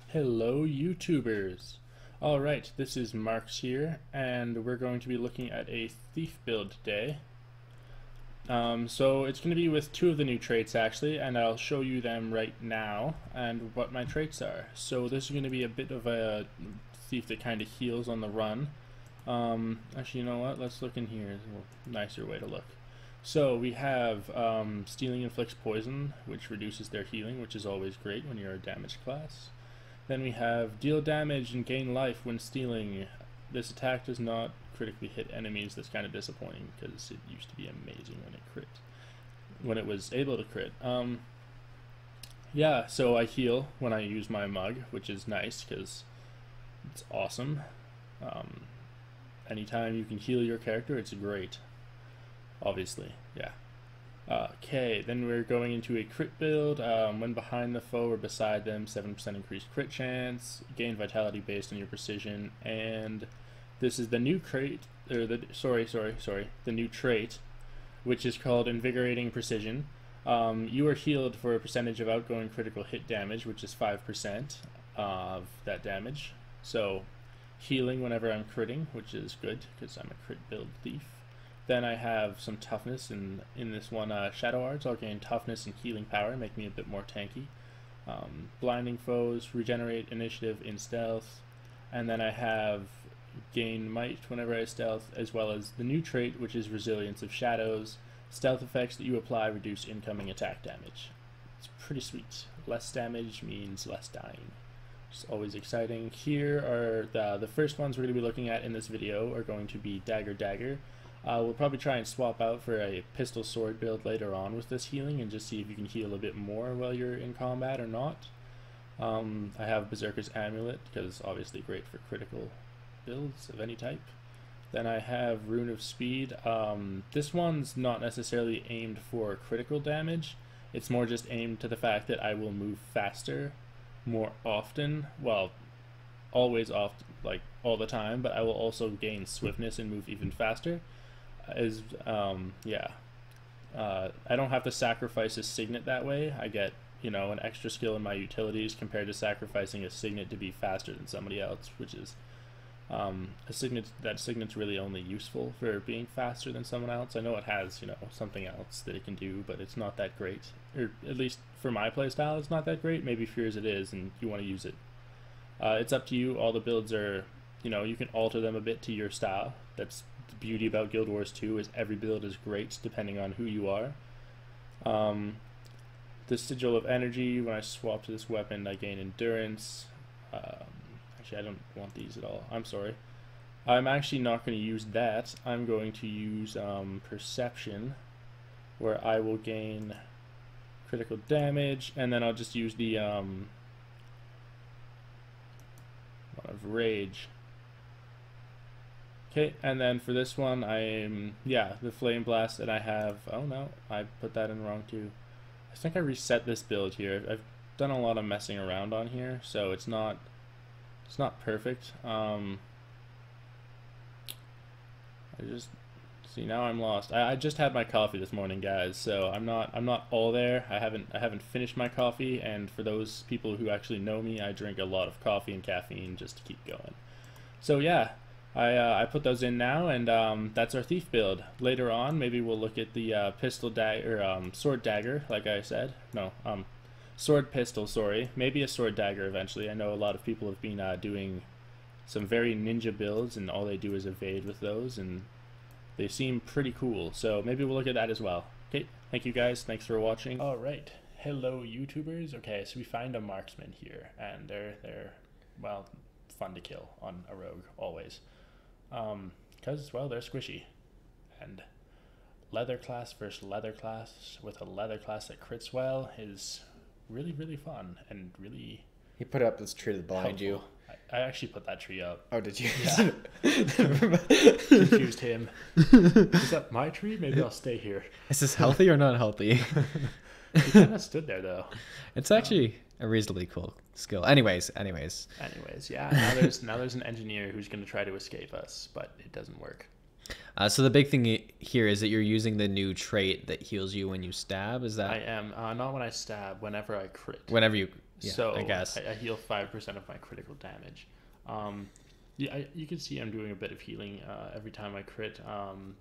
Hello YouTubers! Alright, this is Marks here, and we're going to be looking at a thief build today. So it's going to be with two of the new traits actually, and I'll show you them right now and what my traits are. So this is going to be a bit of a thief that kind of heals on the run. Actually, you know what? Let's look in here. It's a nicer way to look. So we have Stealing inflicts poison, which reduces their healing, which is always great when you're a damage class. Then we have deal damage and gain life when stealing. This attack does not critically hit enemies. That's kind of disappointing because it used to be amazing when it was able to crit. Yeah, so I heal when I use my mug, which is nice because it's awesome. Anytime you can heal your character, it's great. Obviously, yeah. Okay, then we're going into a crit build. When behind the foe or beside them, 7% increased crit chance, gain vitality based on your precision, and this is the new trait, or the new trait, which is called Invigorating Precision. You are healed for a percentage of outgoing critical hit damage, which is 5% of that damage. So healing whenever I'm critting, which is good because I'm a crit build thief. Then I have some toughness in this one, Shadow Arts. I'll gain toughness and healing power, make me a bit more tanky. Blinding foes, regenerate initiative in stealth, and then I have gain might whenever I stealth, as well as the new trait, which is resilience of shadows. Stealth effects that you apply reduce incoming attack damage. It's pretty sweet. Less damage means less dying. It's always exciting. Here are the first ones we're going to be looking at in this video are going to be Dagger. We'll probably try and swap out for a pistol sword build later on with this healing and just see if you can heal a bit more while you're in combat or not. I have Berserker's Amulet because obviously great for critical builds of any type. Then I have Rune of Speed. This one's not necessarily aimed for critical damage. It's more just aimed to the fact that I will move faster more often. Well, always often, like all the time, but I will also gain swiftness and move even faster. I don't have to sacrifice a signet that way. I get, an extra skill in my utilities compared to sacrificing a signet to be faster than somebody else, which is that signet's really only useful for being faster than someone else. I know it has, something else that it can do, but it's not that great. Or at least for my playstyle, it's not that great. Maybe for yours it is, and you want to use it. It's up to you. All the builds are, you can alter them a bit to your style. That's the beauty about Guild Wars 2 is every build is great depending on who you are. The Sigil of Energy, when I swap to this weapon, I gain endurance. Actually, I don't want these at all. I'm sorry. I'm actually not going to use that. I'm going to use Perception, where I will gain critical damage, and then I'll just use the one of Rage. Okay, and then for this one, the Flame Blast, and I have, oh no, I put that in wrong too. I think I reset this build here. I've done a lot of messing around on here, so it's not perfect. I just, see, now I'm lost. I just had my coffee this morning, guys, so I'm not all there. I haven't finished my coffee, and for those people who actually know me, I drink a lot of coffee and caffeine just to keep going. So yeah. I put those in now, and that's our thief build. Later on, maybe we'll look at the sword dagger, like I said. No, sword pistol, sorry. Maybe a sword dagger eventually. I know a lot of people have been doing some very ninja builds, and all they do is evade with those, and they seem pretty cool. So maybe we'll look at that as well. Okay, thank you guys. Thanks for watching. All right, hello YouTubers. Okay, so we find a marksman here, and they're well, fun to kill on a rogue always. Because, well, they're squishy. And leather class versus leather class with a leather class that crits well is really, really fun and really He put up this tree behind you. I actually put that tree up. Oh, did you? Yeah. Confused him. Is that my tree? Maybe I'll stay here. Is this healthy or not healthy? He kind of stood there, though. It's actually a reasonably cool skill. Anyways, yeah. Now there's an engineer who's going to try to escape us, but it doesn't work. So the big thing here is that you're using the new trait that heals you when you stab. Is that? I am. Not when I stab, whenever I crit. Whenever you... Yeah, so I guess. I heal 5% of my critical damage. Yeah, you can see I'm doing a bit of healing every time I crit.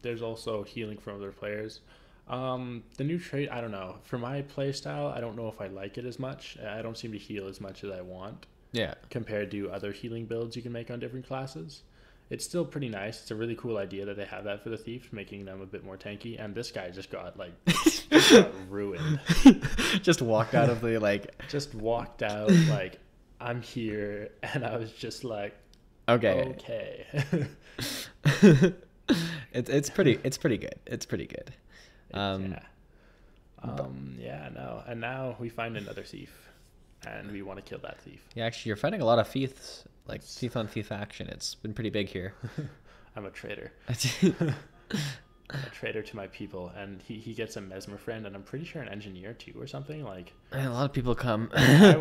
There's also healing from other players. The new trait, I don't know. For my playstyle, I don't know if I like it as much. I don't seem to heal as much as I want. Yeah. Compared to other healing builds you can make on different classes. It's still pretty nice. It's a really cool idea that they have that for the thief, making them a bit more tanky. And this guy just got like just got ruined. Just walked out of the Just walked out like, I'm here, and I was just like, okay. It's pretty good. It's pretty good. And now we find another thief, and we want to kill that thief. Yeah, actually, you're fighting a lot of thieves, like thief on thief action. It's been pretty big here. I'm a traitor. I'm a traitor to my people, and he gets a mesmer friend, and I'm pretty sure an engineer too or something. Like, and a lot of people come. I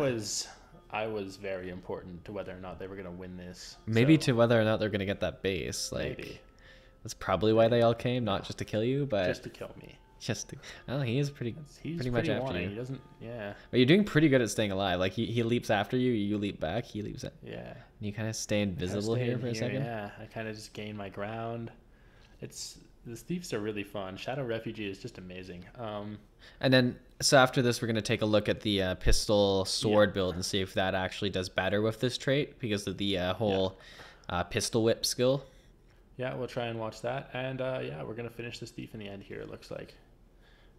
was very important to whether or not they were gonna win this. Maybe to whether or not they're gonna get that base. Like, maybe. That's probably why they all came, not just to kill you, but just to kill me. Oh, he is pretty much after you. He doesn't, yeah. But you're doing pretty good at staying alive. Like he leaps after you, you leap back, he leaps at. Yeah. And you kind of stay invisible here for a second. Yeah, I kind of just gain my ground. The thieves are really fun. Shadow Refugee is just amazing. And then, so after this, we're going to take a look at the pistol sword build and see if that actually does better with this trait because of the whole pistol whip skill. Yeah, we'll try and watch that. And yeah, we're going to finish this thief in the end here, it looks like.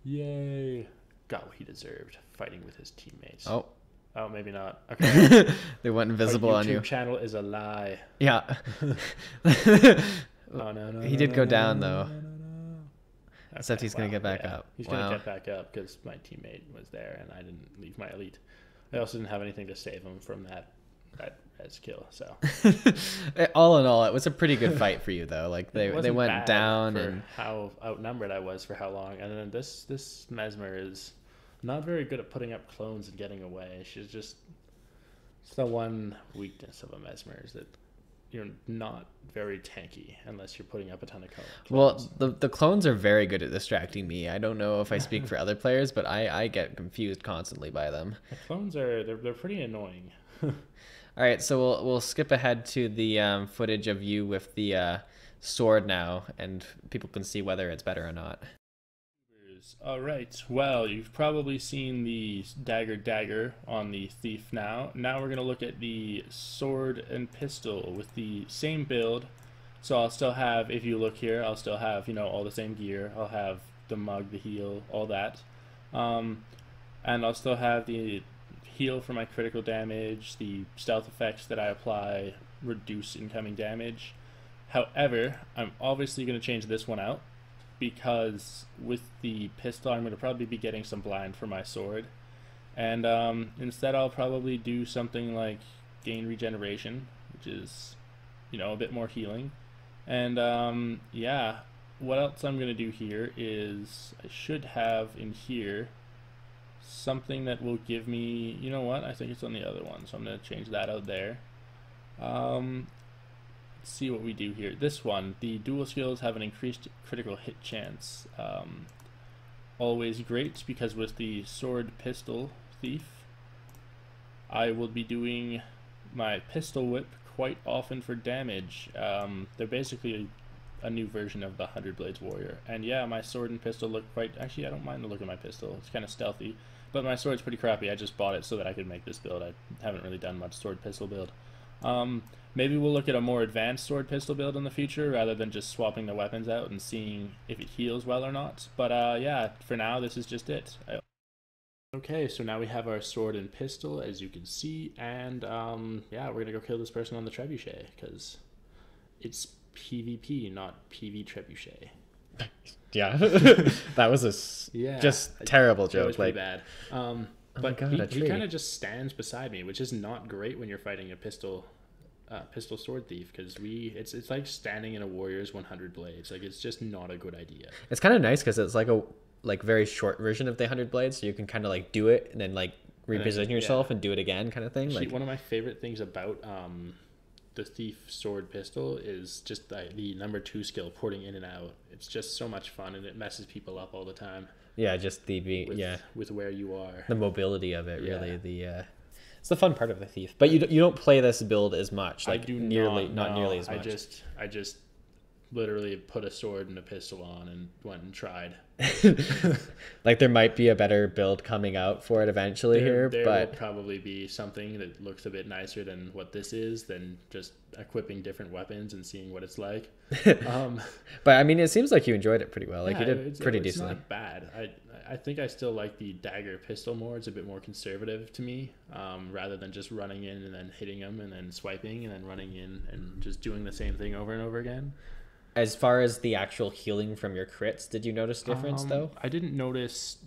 Yay. Got what he deserved, fighting with his teammates. Oh, maybe not. Okay. They went invisible on you. YouTube channel is a lie. Yeah. Oh, no. He did go down, though. No. Except he's going to get back up. He's going to get back up because my teammate was there and I didn't leave my elite. I also didn't have anything to save him from that res kill. So all in all, it was a pretty good fight for you, though. Like they went down for and how outnumbered I was for how long. And then this mesmer is not very good at putting up clones and getting away. She's just, it's the one weakness of a mesmer is that you're not very tanky unless you're putting up a ton of clones. Well, the clones are very good at distracting me. I don't know if I speak for other players, but I get confused constantly by them. The clones are they're pretty annoying. All right, so we'll skip ahead to the footage of you with the sword now, and people can see whether it's better or not. All right, well, you've probably seen the dagger on the thief now. Now we're going to look at the sword and pistol with the same build. So I'll still have, if you look here, I'll still have, all the same gear. I'll have the mug, the heal, all that. And I'll still have the heal for my critical damage, the stealth effects that I apply reduce incoming damage. However, I'm obviously going to change this one out, because with the pistol I'm going to probably be getting some blind for my sword, and instead I'll probably do something like gain regeneration, which is a bit more healing. And yeah, what else I'm going to do here is I should have in here something that will give me, I think it's on the other one, so I'm going to change that out there. See what we do here. This one, the dual skills have an increased critical hit chance. Always great, because with the sword pistol thief I will be doing my pistol whip quite often for damage. They're basically a new version of the 100 Blades Warrior, and yeah, my sword and pistol look quite, actually I don't mind the look of my pistol, it's kind of stealthy, but my sword's pretty crappy. I just bought it so that I could make this build. I haven't really done much sword pistol build. Maybe we'll look at a more advanced sword pistol build in the future rather than just swapping the weapons out and seeing if it heals well or not. But yeah, for now this is just it. Okay, so now we have our sword and pistol, as you can see, and yeah, we're gonna go kill this person on the trebuchet because it's PvP, not PV trebuchet. Yeah, that was just terrible joke. It was pretty like bad. But he kind of just stands beside me, which is not great when you're fighting a pistol sword thief, because it's like standing in a warrior's 100 blades. Like, it's just not a good idea. It's kind of nice because it's like a very short version of the 100 blades, so you can kind of like do it and then like reposition yourself and do it again, kind of thing. Actually, like one of my favorite things about the thief sword pistol is just the number 2 skill, porting in and out. It's just so much fun, and it messes people up all the time. Yeah, just with where you are, the mobility of it, really. It's the fun part of the thief. But you don't play this build as much. Like, I do not nearly as much. I just literally put a sword and a pistol on and went and tried. Like, there might be a better build coming out for it eventually there but will probably be something that looks a bit nicer than what this is, than just equipping different weapons and seeing what it's like. But I mean, it seems like you enjoyed it pretty well. Like, you did pretty decently. It's not bad. I think I still like the dagger pistol more. It's a bit more conservative to me, rather than just running in and then hitting them and then swiping and then running in and just doing the same thing over and over again. As far as the actual healing from your crits, did you notice difference though? I didn't notice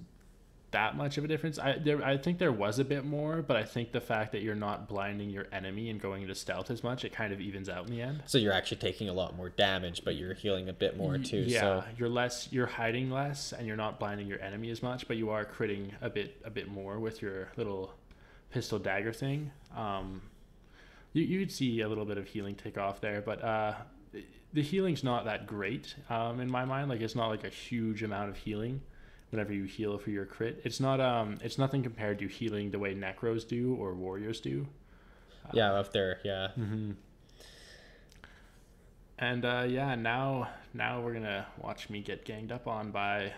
that much of a difference. I think there was a bit more, but I think the fact that you're not blinding your enemy and going into stealth as much, it kind of evens out in the end. So you're actually taking a lot more damage, but you're healing a bit more too. Yeah, so you're hiding less, and you're not blinding your enemy as much, but you are critting a bit more with your little pistol dagger thing. You'd see a little bit of healing take off there, but the healing's not that great in my mind. Like, it's not like a huge amount of healing whenever you heal for your crit. It's it's nothing compared to healing the way necros do or warriors do. If they're Mm-hmm. And now we're gonna watch me get ganged up on by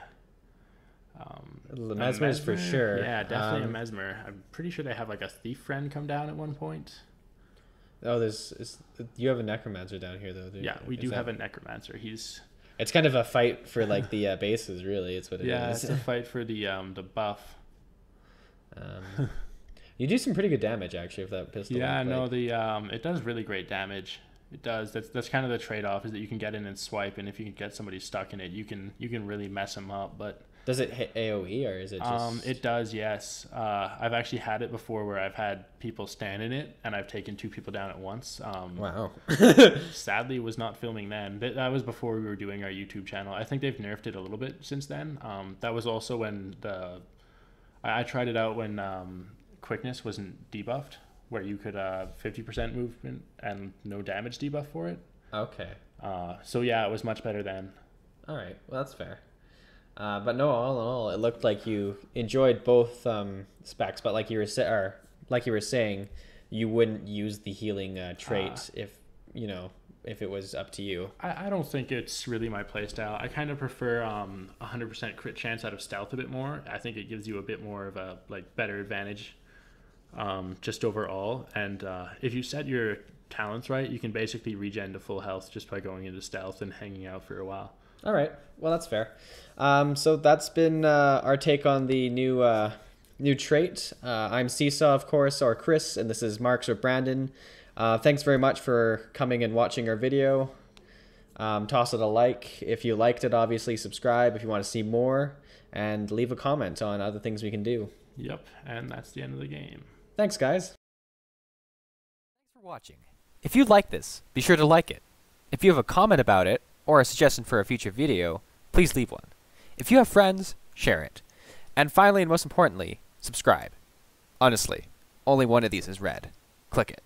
Mesmer's for sure. Yeah, definitely a Mesmer. I'm pretty sure they have like a thief friend come down at one point. Oh, you have a Necromancer down here though. Yeah, we do have a Necromancer. It's kind of a fight for like the bases, really. It's what it is. Yeah, it's a fight for the buff. You do some pretty good damage actually with that pistol. Yeah, no, it does really great damage. It does. That's kind of the trade-off, is that you can get in and swipe, and if you can get somebody stuck in it, you can really mess them up. But does it hit AoE, or is it just... It does, yes. I've actually had it before where I've had people stand in it, and I've taken 2 people down at once. Wow. Sadly, was not filming then. That was before we were doing our YouTube channel. I think they've nerfed it a little bit since then. That was also when I tried it out when quickness wasn't debuffed, where you could 50% movement and no damage debuff for it. Okay. So yeah, it was much better then. All right, well, that's fair. But no, all in all, it looked like you enjoyed both specs, but like you were saying, you wouldn't use the healing trait if it was up to you. I don't think it's really my playstyle. I kind of prefer 100% crit chance out of stealth a bit more. I think it gives you a bit more of a better advantage just overall. And if you set your talents right, you can basically regen to full health just by going into stealth and hanging out for a while. All right, well, that's fair. So that's been our take on the new trait. I'm Seesaw, of course, or Chris, and this is Marks or Brandon. Thanks very much for coming and watching our video. Toss it a like if you liked it, obviously. Subscribe if you want to see more, and leave a comment on other things we can do. Yep, and that's the end of the game. Thanks, guys. Thanks for watching. If you like this, be sure to like it. If you have a comment about it, or a suggestion for a future video, please leave one. If you have friends, share it. And finally, and most importantly, subscribe. Honestly, only one of these is red. Click it.